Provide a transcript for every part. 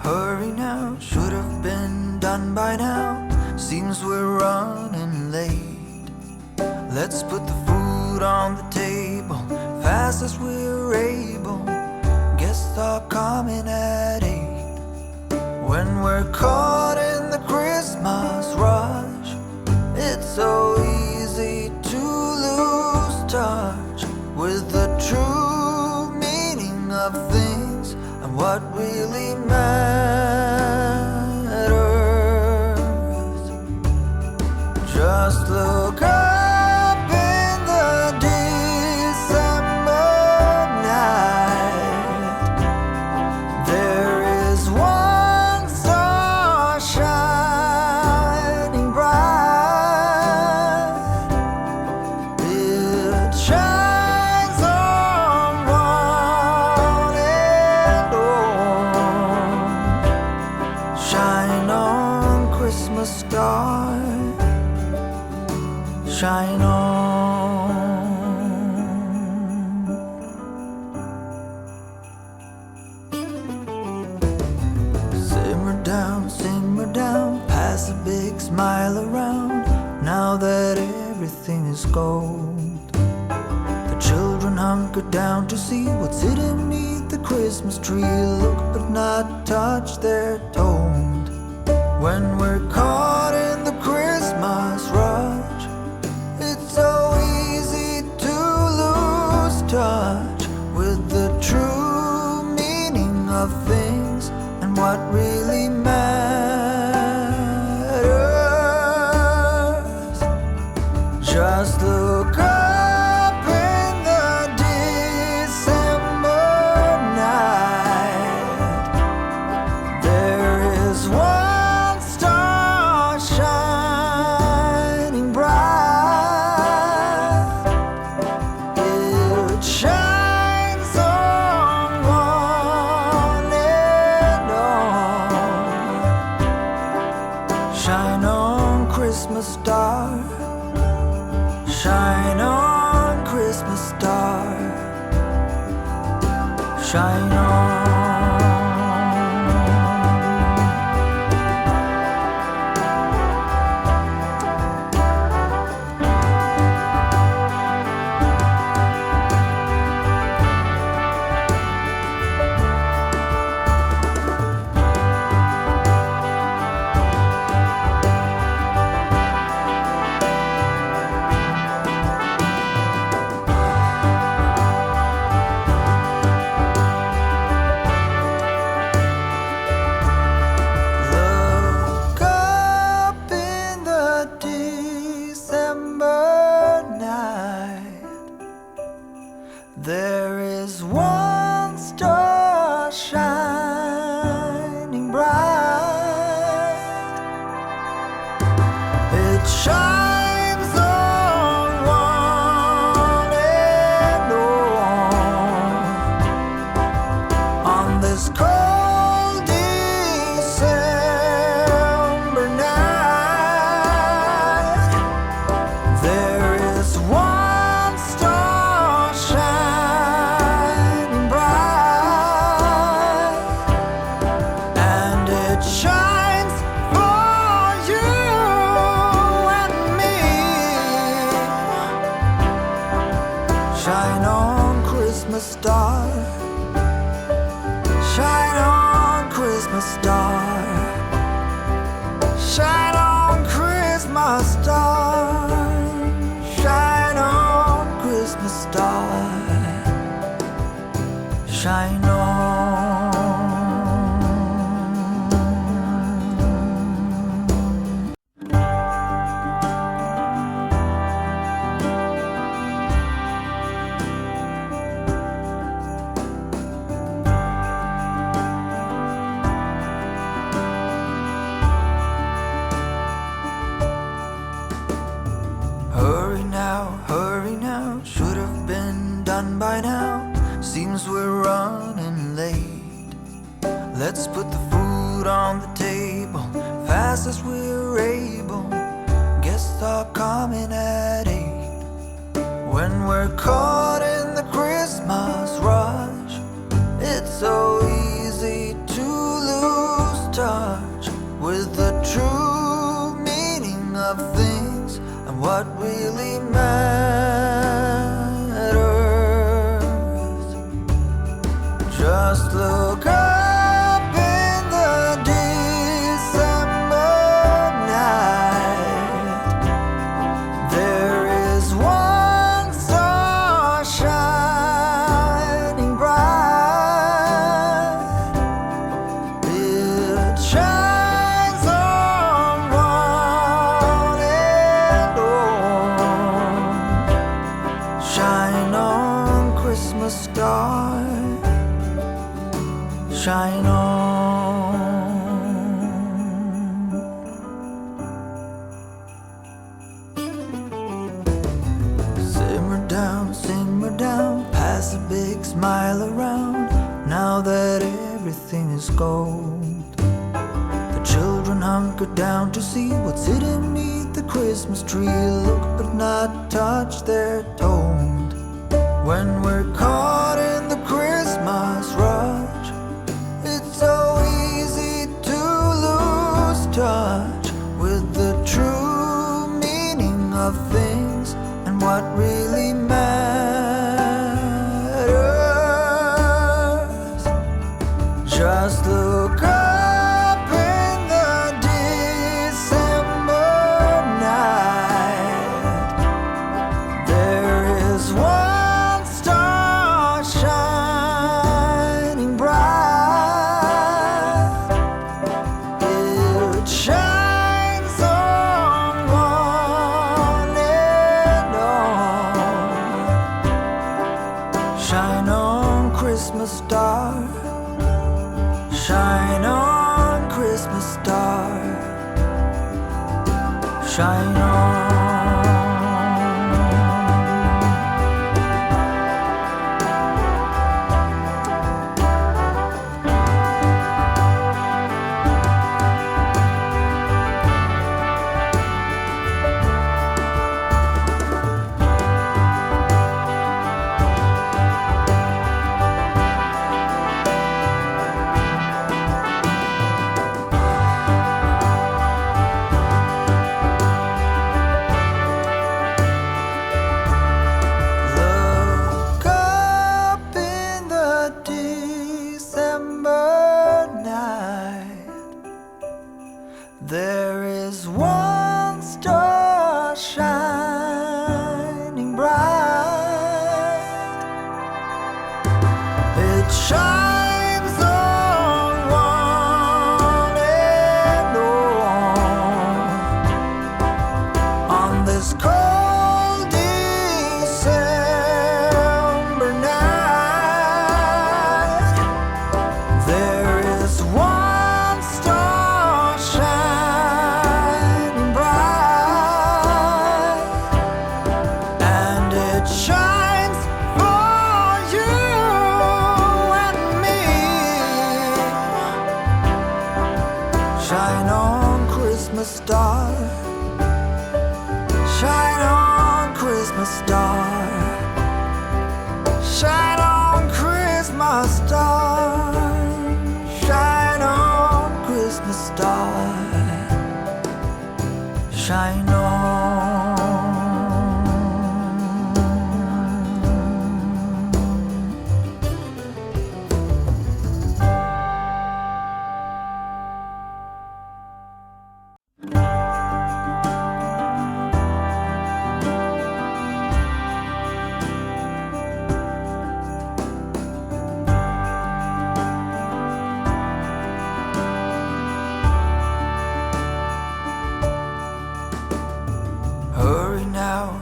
Hurry now, should have been done by now. Seems we're running late. Let's put the food on the table, fast as we're able. Guests are coming at 8. When we're caught in the Christmas rush, it's so easy to lose touch with the true meaning of things and what really matters. Just look up in the December night. There is one star shining bright. It shines on one and all. Shine on, Christmas star. Shine on. Simmer down, pass a big smile around. Now that everything is gold, the children hunker down to see what's hidden beneath the Christmas tree. Look but not touch, they're told. When we're caught in the Christmas rush, it's so easy to lose touch with the true meaning of things and what really matters. Just look up in the December night. There is one star shining bright. It shines on one and all. Shine on, Christmas star. Shine on, Christmas star. Shine on. Look up in the December night. There is one star shining bright. It shines on one and all. On this cold December night, there is one star shining bright, and it shines for you and me. Seems we're running late. Let's put the food on the table fast as we're able. Guests are coming at 8. When we're caught in the Christmas rush, it's so easy to lose touch with the true meaning of things and what really matters. Just look up in the December night. There is one star shining bright. It shines on one and all. Shine on, Christmas star. Shine on. Simmer down, pass a big smile around. Now that everything is gold, the children hunker down to see what's hidden beneath the Christmas tree. Look but not touch, they're told. When we're caught in the Christmas rush, it's so easy to lose touch with the true meaning of things and what really matters. Just look up in the December night. There is one star shining bright. It shines on one and all. Shine on, Christmas star. Shine on, Christmas star. Shine on. Look up in the December night. There is one star shining bright. It shines on one and all. On this cold December night, there is one star shining bright, and it shines for you and me. Shine on, Christmas star. Shine on, Christmas star. Shine on, Christmas star. Shine on, Christmas star. Shine on.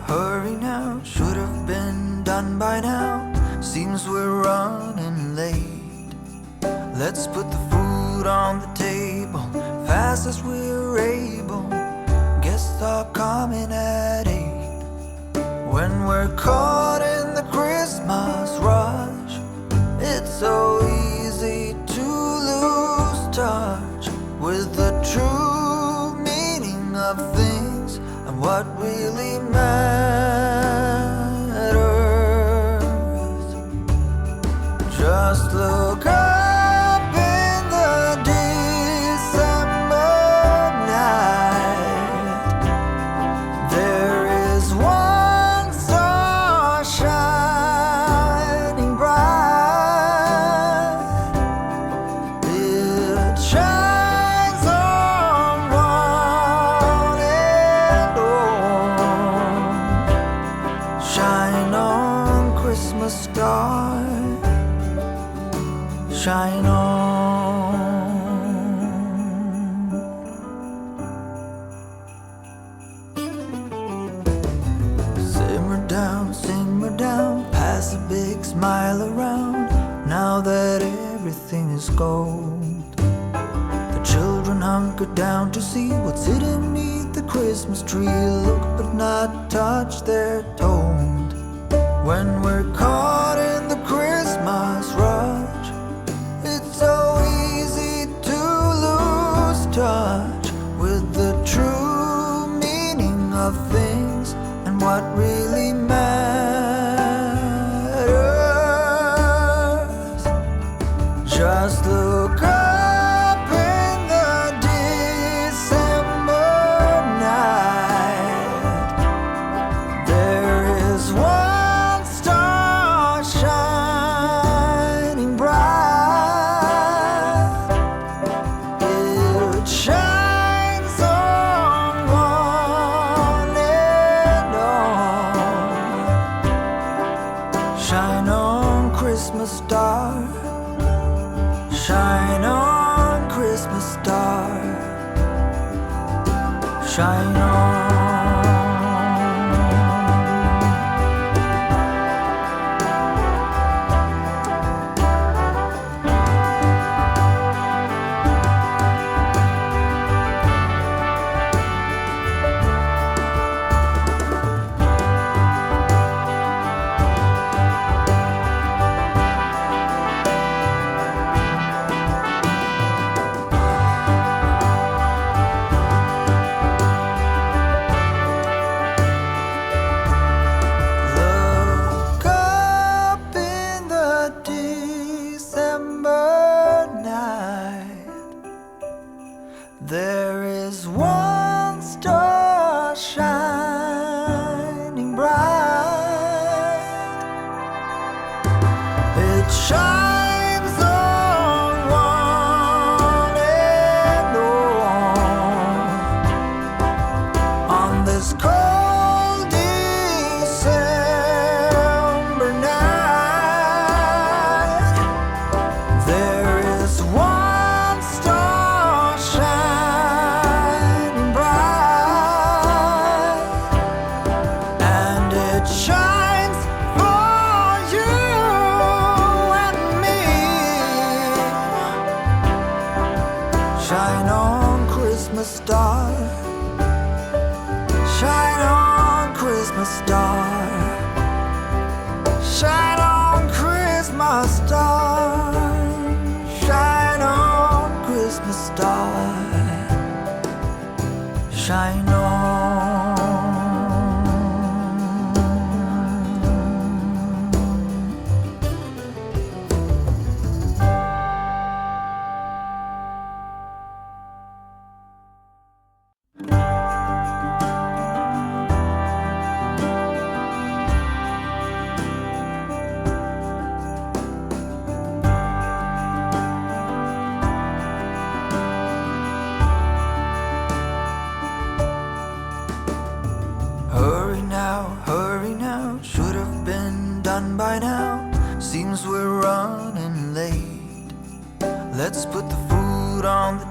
Hurry now, should have been done by now. Seems we're running late. Let's put the food on the table fast as we're able. Guests are coming at 8. When we're caught in the Christmas rush, what really matters. Just look up in the December night. There is one star shining bright. It shines on one and all. Shine on, Christmas star. Shine on. Simmer down, pass a big smile around. Now that everything is gold, the children hunker down to see what's hidden beneath the Christmas tree. Look but not touch, they're told. When we're caught in the Christmas rush, it's so easy to lose touch with the true meaning of things and what really matters. Just look up in the December night. There is one star shining bright. It shines on one and all. Shine on, Christmas star. Shine on, Christmas star. Shine on. Look up in the December night. There is one star shining bright. It shines on one and all. On this cold December night, there is one star shining bright, and it shines for you and me. Shine on, Christmas star. Shine on, Christmas star. Shine on, Christmas star. Shine on, Christmas star. Shine on. Hurry now, should have been done by now. Seems we're running late. Let's put the food on the